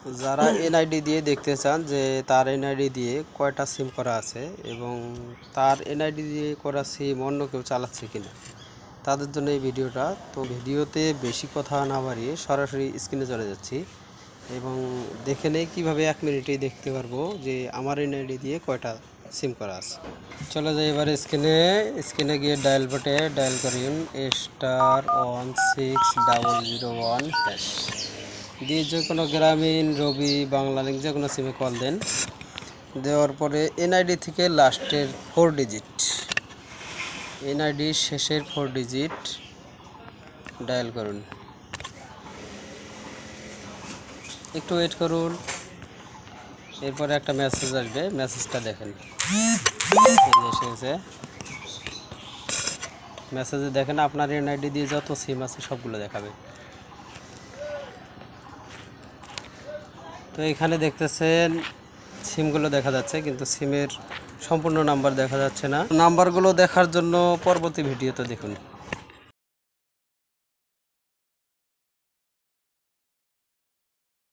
যারা এনআইডি দিয়ে দেখতে চান যে তার এনআইডি দিয়ে কয়টা সিম করা আছে এবং তার এনআইডি দিয়ে করা সিম অন্য কেউ চালাচ্ছে কিনা, তাদের জন্য এই ভিডিওটা। তো ভিডিওতে বেশি কথা না বাড়িয়ে সরাসরি স্ক্রিনে চলে যাচ্ছি এবং দেখে নেই কীভাবে 1 মিনিটেই দেখতে পারবো যে আমার এনআইডি দিয়ে কয়টা সিম করা আছে। চলে যাই এবার স্ক্রিনে গিয়ে ডায়াল বাটে ডায়াল করুন *16001# দিয়ে যে কোনো গ্রামীণ, রবি, বাংলালিংক যে কোনো সিমে কল দেন। দেওয়ার পরে এনআইডি থেকে লাস্টের 4 ডিজিট, এনআইডির শেষের 4 ডিজিট ডায়াল করুন। একটু ওয়েট করুন, এরপরে একটা মেসেজ আসবে, মেসেজটা দেখেন। এসেছে মেসেজে দেখেন আপনার এনআইডি দিয়ে যত সিম আছে সবগুলো দেখাবে। তো এখানে দেখতেছেন সিমগুলো দেখা যাচ্ছে, কিন্তু সিমের সম্পূর্ণ নাম্বার দেখা যাচ্ছে না। নাম্বারগুলো দেখার জন্য পরবর্তী ভিডিওতে দেখুন।